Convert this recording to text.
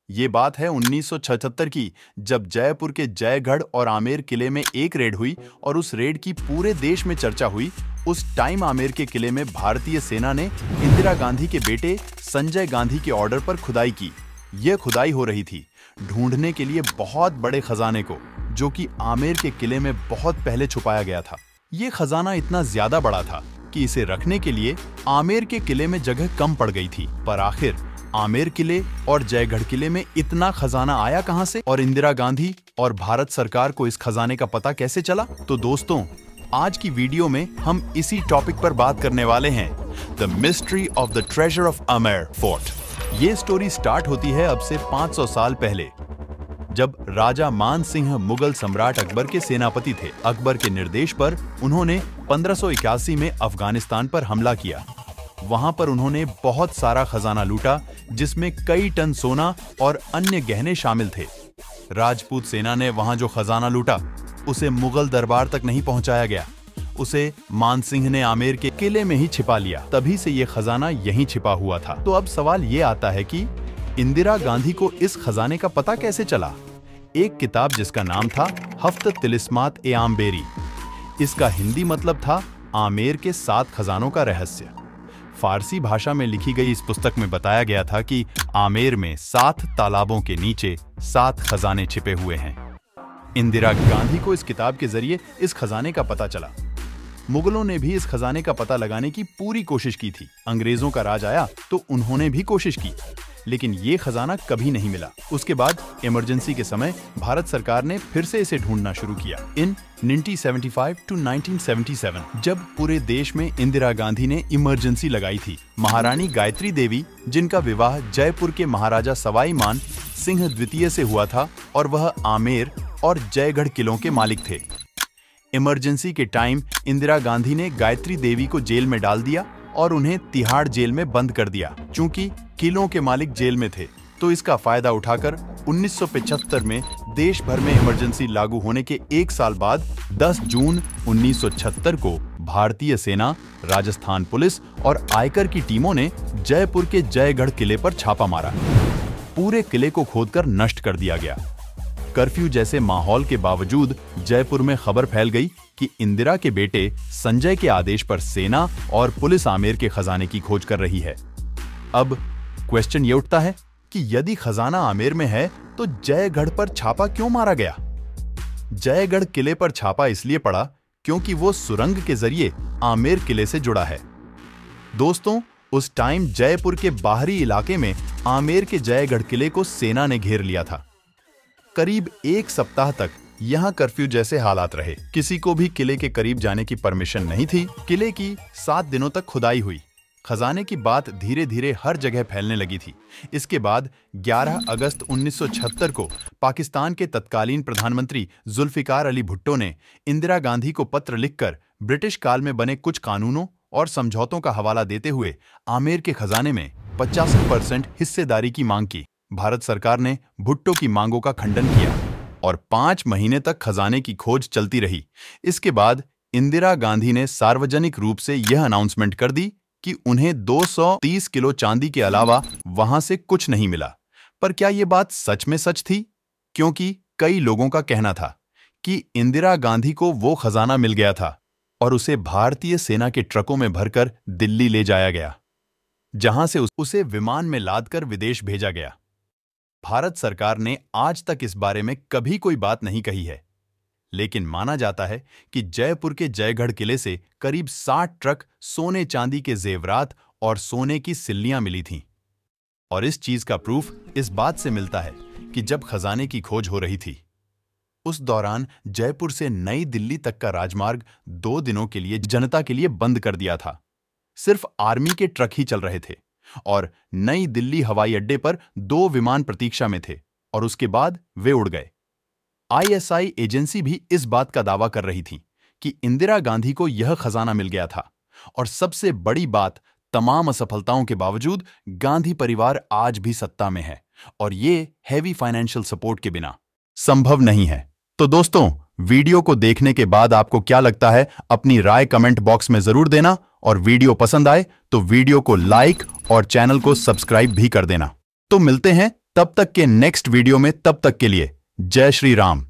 ये बात है 1976 की, जब जयपुर के जयगढ़ और आमेर किले में एक रेड हुई और उस रेड की पूरे देश में चर्चा हुई। उस टाइम आमेर के किले में भारतीय सेना ने इंदिरा गांधी के बेटे संजय गांधी के ऑर्डर पर खुदाई की। यह खुदाई हो रही थी ढूंढने के लिए बहुत बड़े खजाने को, जो कि आमेर के किले में बहुत पहले छुपाया गया था। ये खजाना इतना ज्यादा बड़ा था कि इसे रखने के लिए आमेर के किले में जगह कम पड़ गई थी। पर आखिर आमेर किले और जयगढ़ किले में इतना खजाना आया कहां से, और इंदिरा गांधी और भारत सरकार को इस खजाने का पता कैसे चला? तो दोस्तों, आज की वीडियो में हम इसी टॉपिक पर बात करने वाले हैं, the mystery of the treasure of Amer fort. ये स्टोरी स्टार्ट होती है अब से 500 साल पहले, जब राजा मान सिंह मुगल सम्राट अकबर के सेनापति थे। अकबर के निर्देश पर उन्होंने 1581 में अफगानिस्तान पर हमला किया। वहां पर उन्होंने बहुत सारा खजाना लूटा, जिसमें कई टन सोना और अन्य गहने शामिल थे। राजपूत सेना ने वहां जो खजाना लूटा उसे मुगल दरबार तक नहीं पहुंचाया गया, उसे मान सिंह ने आमेर के किले में ही छिपा लिया। तभी से ये खजाना यहीं छिपा हुआ था। तो अब सवाल ये आता है कि इंदिरा गांधी को इस खजाने का पता कैसे चला? एक किताब जिसका नाम था हफ्त तिलिस्मात ए आमबेरी, इसका हिंदी मतलब था आमेर के 7 खजानों का रहस्य। फारसी भाषा में लिखी गई इस पुस्तक में बताया गया था कि आमेर में 7 तालाबों के नीचे 7 खजाने छिपे हुए हैं। इंदिरा गांधी को इस किताब के जरिए इस खजाने का पता चला। मुगलों ने भी इस खजाने का पता लगाने की पूरी कोशिश की थी। अंग्रेजों का राज आया तो उन्होंने भी कोशिश की, लेकिन ये खजाना कभी नहीं मिला। उसके बाद इमरजेंसी के समय भारत सरकार ने फिर से इसे ढूंढना शुरू किया। इन 1975 to 1977 जब पूरे देश में इंदिरा गांधी ने इमरजेंसी लगाई थी, महारानी गायत्री देवी, जिनका विवाह जयपुर के महाराजा सवाई मान सिंह द्वितीय से हुआ था, और वह आमेर और जयगढ़ किलों के मालिक थे। इमरजेंसी के टाइम इंदिरा गांधी ने गायत्री देवी को जेल में डाल दिया और उन्हें तिहाड़ जेल में बंद कर दिया। चूंकि किलों के मालिक जेल में थे, तो इसका फायदा उठाकर 1975 में देश भर में इमरजेंसी लागू होने के 1 साल बाद 10 जून 1976 को भारतीय सेना, राजस्थान पुलिस और आयकर की टीमों ने जयपुर के जयगढ़ किले पर छापा मारा। पूरे किले को खोदकर नष्ट कर दिया गया। कर्फ्यू जैसे माहौल के बावजूद जयपुर में खबर फैल गई कि इंदिरा के बेटे संजय के आदेश पर सेना और पुलिस आमेर के खजाने की खोज कर रही है। अब क्वेश्चन ये उठता है कि यदि खजाना आमेर में है तो जयगढ़ पर छापा क्यों मारा गया? जयगढ़ किले पर छापा इसलिए पड़ा क्योंकि वो सुरंग के जरिए आमेर किले से जुड़ा है। दोस्तों, उस टाइम जयपुर के बाहरी इलाके में आमेर के जयगढ़ किले को सेना ने घेर लिया था। करीब 1 सप्ताह तक यहाँ कर्फ्यू जैसे हालात रहे। किसी को भी किले के करीब जाने की परमिशन नहीं थी। किले की 7 दिनों तक खुदाई हुई। खजाने की बात धीरे धीरे हर जगह फैलने लगी थी। इसके बाद 11 अगस्त 1976 को पाकिस्तान के तत्कालीन प्रधानमंत्री जुल्फिकार अली भुट्टो ने इंदिरा गांधी को पत्र लिखकर ब्रिटिश काल में बने कुछ कानूनों और समझौतों का हवाला देते हुए आमेर के खजाने में 85% हिस्सेदारी की मांग की। भारत सरकार ने भुट्टो की मांगों का खंडन किया और 5 महीने तक खजाने की खोज चलती रही। इसके बाद इंदिरा गांधी ने सार्वजनिक रूप से यह अनाउंसमेंट कर दी कि उन्हें 230 किलो चांदी के अलावा वहां से कुछ नहीं मिला। पर क्या यह बात सच में सच थी? क्योंकि कई लोगों का कहना था कि इंदिरा गांधी को वो खजाना मिल गया था और उसे भारतीय सेना के ट्रकों में भरकर दिल्ली ले जाया गया, जहां से उसे विमान में लादकर विदेश भेजा गया। भारत सरकार ने आज तक इस बारे में कभी कोई बात नहीं कही है, लेकिन माना जाता है कि जयपुर के जयगढ़ किले से करीब 60 ट्रक सोने चांदी के जेवरात और सोने की सिल्लियां मिली थीं। और इस चीज का प्रूफ इस बात से मिलता है कि जब खजाने की खोज हो रही थी, उस दौरान जयपुर से नई दिल्ली तक का राजमार्ग 2 दिनों के लिए जनता के लिए बंद कर दिया था। सिर्फ आर्मी के ट्रक ही चल रहे थे और नई दिल्ली हवाई अड्डे पर 2 विमान प्रतीक्षा में थे और उसके बाद वे उड़ गए। ISI एजेंसी भी इस बात का दावा कर रही थी कि इंदिरा गांधी को यह खजाना मिल गया था। और सबसे बड़ी बात, तमाम असफलताओं के बावजूद गांधी परिवार आज भी सत्ता में है, और ये हेवी फाइनेंशियल सपोर्ट के बिना संभव नहीं है। तो दोस्तों, वीडियो को देखने के बाद आपको क्या लगता है, अपनी राय कमेंट बॉक्स में जरूर देना, और वीडियो पसंद आए तो वीडियो को लाइक और चैनल को सब्सक्राइब भी कर देना। तो मिलते हैं तब तक के नेक्स्ट वीडियो में, तब तक के लिए जय श्री राम।